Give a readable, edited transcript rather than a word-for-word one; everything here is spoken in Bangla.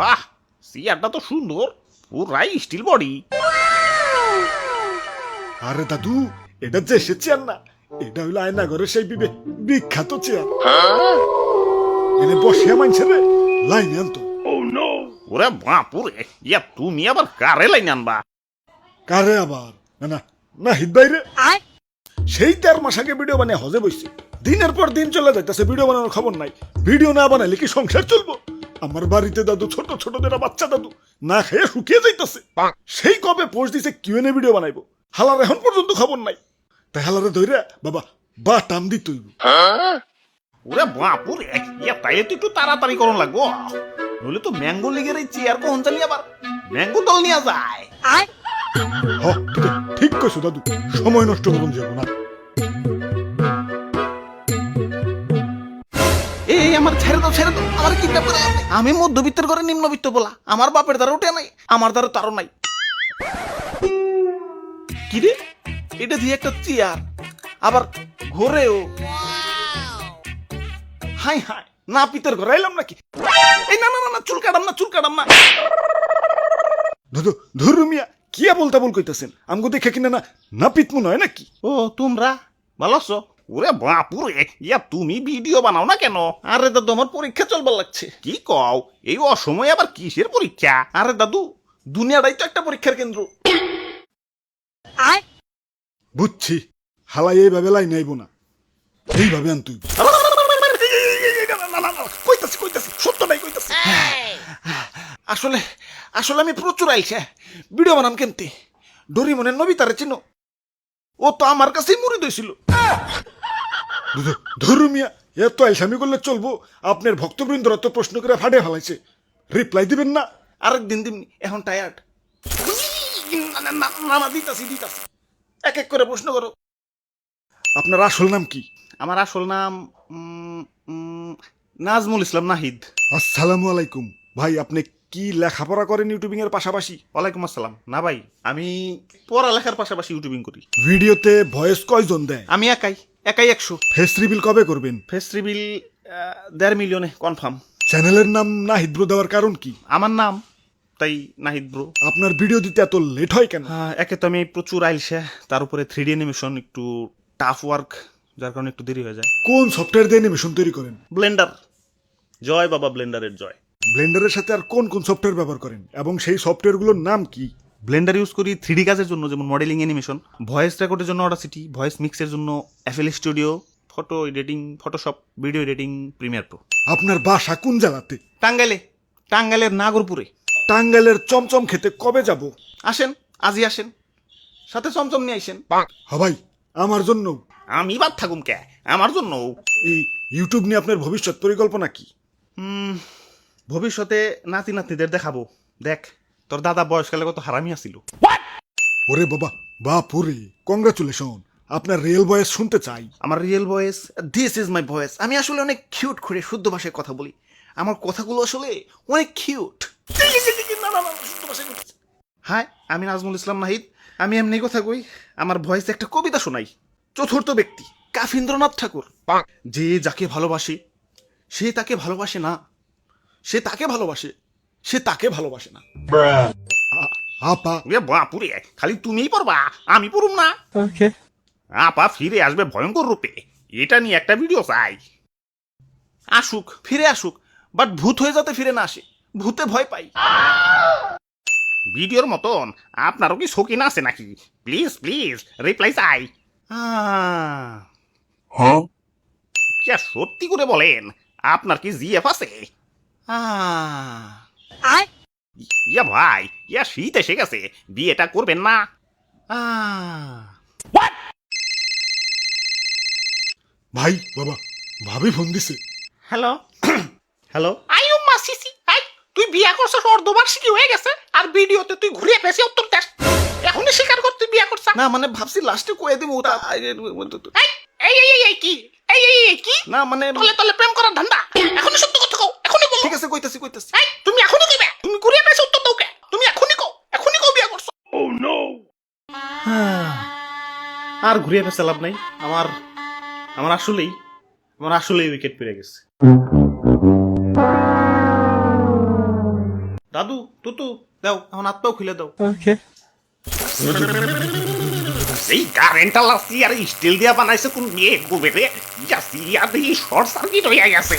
বাহ, চেয়ারটা তো সুন্দর, পুরাই স্টিল বডি। আরে দাদু, এটা যে সে চেয়ার না, এটা হইলো আয়নাঘরের সেই বিখ্যাত চেয়ার। এনে বসিয়া মানছে রে লাইনে আনতো। ওরে বাপুরে, ইয়া তুমি আবার কারে লাইন আনবা? কারে আবার? না না নাহিদ ভাই রে, সেই 4 মাস আগে ভিডিও বানিয়ে হজে বসছে, দিনের পর দিন চলে যাইতেছে, ভিডিও বানানোর খবর নাই। ভিডিও না বানাইলে কি সংসার চলবো? আমার বাড়িতে দাদু, ছোট ছোট যারা বাচ্চা দাদু না খেয়ে শুকিয়ে যাইতেছে। সেই কবে পোস্ট দিছে কিউএনএ ভিডিও বানাইবো, হালার এখন পর্যন্ত খবর নাই। তাই হালারে ধইরা বাবা বা টাম দিত হইব। ওরে বাপুরে, ইয়া তাইলে তো একটু তাড়াতাড়ি করন লাগবো, নইলে তো ম্যাঙ্গো লিগের এই চেয়ার কখন জানি আবার ম্যাঙ্গো দল নিয়ে যায়। হ, ঠিক কইছো দাদু, সময় নষ্ট করুন যাব না। এই আমার ছেড়ে দাও, ছেড়ে দাও, আমার কিডন্যাপ করে আনবে। আমি মধ্যবিত্তের ঘরে নিম্নবিত্ত বলা, আমার বাপের দ্বারা উঠে নাই, আমার দ্বারা তারও নাই। কি রে, এটা দিয়ে একটা চেয়ার, আবার ঘরেও। হাই হাই, না পিতের ঘরে এলাম নাকি? এই না না না না, চুল কাটাম না, চুল কাটাম না। দাদু ধরু মিয়া, কি বলতা বল কইতাছেন? আমগো দেখে কিনা না না পিতমু নয় নাকি? ও তোমরা ভালো আছো? ওরে বাপুরে, ইয়া তুমি ভিডিও বানাও না কেন? আরে দাদু, আমার পরীক্ষা চলবার লাগছে। কি কও, এই অসময়ে আবার কিসের পরীক্ষা? আরে দাদু, দুনিয়াটাই তো একটা পরীক্ষার কেন্দ্র। বুঝছি, হালাই এইভাবে লাইন আইব না, এইভাবে আন তুই। কইতাছি কইতাছি, সত্যটাই কইতাছি। আসলে আসলে আমি প্রচুর আইছে ভিডিও বানাম কেমতে। ডরিমনের নবিতারে চিনো? ও তো আমার কাছেই মুড়ি দইছিল। ধরু মিয়া, এত আইসামি করলে চলবো? আপনার ভক্তবৃন্দরা তো প্রশ্ন করে ফাটে ফেলাইছে, রিপ্লাই দিবেন না? আরেকদিন দিমনি, এখন টায়ার্ড। না দিতাছি দিতাছি, এক এক করে প্রশ্ন করো। আপনার আসল নাম কি? আমার আসল নাম নাজমুল ইসলাম নাহিদ। আসসালামু আলাইকুম ভাই, আপনি কি লেখাপড়া করেন ইউটিউবিং এর পাশাপাশি? ওয়ালাইকুম আসসালাম। না ভাই, আমি পড়ালেখার পাশাপাশি ইউটিউবিং করি। ভিডিওতে ভয়েস কয়জন দেয়? আমি একাই একাই 100। ফেস রিভিল কবে করবেন? ফেস রিভিল 1.5 মিলিয়নে কনফার্ম। চ্যানেলের নাম নাহিদ ব্রো দেওয়ার কারণ কি? আমার নাম, তাই নাহিদ ব্রো। আপনার ভিডিও দিতে এত লেট হয় কেন? একে তো আমি প্রচুর আইলসে, তার উপরে 3D অ্যানিমেশন একটু টাফ ওয়ার্ক, যার কারণে একটু দেরি হয়ে যায়। কোন সফটওয়্যার দিয়ে অ্যানিমেশন তৈরি করেন? ব্লেন্ডার, জয় বাবা ব্লেন্ডারের জয়। ব্লেন্ডারের সাথে আর কোন কোন সফটওয়্যার ব্যবহার করেন এবং সেই সফটওয়্যারগুলোর নাম কি? ব্লেন্ডার ইউজ করি 3D কাজের জন্য, যেমন মডেলিং অ্যানিমেশন, ভয়েস রেকর্ডের জন্য অডাসিটি, ভয়েস মিক্সের জন্য FL studio, photo editing Photoshop, video editing Premiere Pro. আপনার বাসা কোন জেলাতে? টাঙ্গাইলের নাগরপুরে। টাঙ্গাইলের চমচম খেতে কবে যাব? আসেন, আজই আসেন, সাথে চমচম নিয়ে আইসেন। ভাই, আমার জন্য। আমি বাদ থাকুম কে, আমার জন্য। এই ইউটিউব নিয়ে আপনার ভবিষ্যৎ পরিকল্পনা কি? ভবিষ্যতে নাতি নাতনিদের দেখাবো, দেখ তোর দাদা বয়সকালে কত হারামি আসিল। ওরে বাবা, বাপুরে, কংগ্রাচুলেশন, আপনার রিয়েল ভয়েস শুনতে চাই। আমার real voice, this is my voice. আমি আসলে অনেক কিউট করে শুদ্ধ ভাষায় কথা বলি, আমার কথাগুলো আসলে অনেক কিউট। হ্যাঁ, আমি নাজমুল ইসলাম নাহিদ, আমি এমনি কথা কই। আমার ভয়েসে একটা কবিতা শোনাই। চতুর্থ ব্যক্তি কাফিন্দ্রনাথ ঠাকুর। যে যাকে ভালোবাসে সে তাকে ভালোবাসে না, সে তাকে ভালোবাসে, সে তাকে ভালোবাসে না। আপা, বাপুরে, খালি তুমিই পড়বা, আমি পড়ুম না? ওকে। আপা ফিরে আসবে ভয়ঙ্কর রূপে, এটা নিয়ে একটা ভিডিও চাই। আসুক, ফিরে আসুক, বাট ভূত হয়ে যাতে ফিরে না আসে, ভূতে ভয় পাই। ভিডিওর মতন আপনারও কি শৌখিন আছে নাকি? প্লিজ প্লিজ রিপ্লাই চাই। সত্যি করে বলেন, আপনার কি জিএফ আছে? ইয়া ভাই, ইয়া শীত এসে গেছে, বিয়েটা করবেন না? ভাই বাবা, ভাবি ফোন দিছে। হ্যালো হ্যালো, আইও মাসিসি, আই তুই বিয়া করছস, অর্ধবার্ষিকী হয়ে গেছে, আর ভিডিওতে তুই ঘুরিয়ে পেছি উত্তর দেশ। এখনই স্বীকার কর তুই বিয়া করছ না। মানে ভাবছি লাস্টে কয়ে দিমু ওটা। এই এই এই কি, এই এই এই কি, না মানে তলে তলে প্রেম করার ধান্দা। এখনই সত্য কথা কও, এখনই বলো। ঠিক আছে, কইতাছি কইতাছি। এই তুমি এখনই কইবে, তুমি ঘুরিয়ে পেছি উত্তর দাও কে? তুমি এখনই কও বিয়া করছ। ও নো, আর ঘুরিয়ে পেছে লাভ নাই। আমার আসলেই উইকেট পেরে গেছে। দাদু তুতু দাও এখন হাত পাও খুলে দাও এই কারেন্টটা লাসি আর স্টিল দিয়া বানাইছে কোন মেয়ে গোবে রে ইয়াসি আর এই শর্ট সার্কিট হইয়া গেছে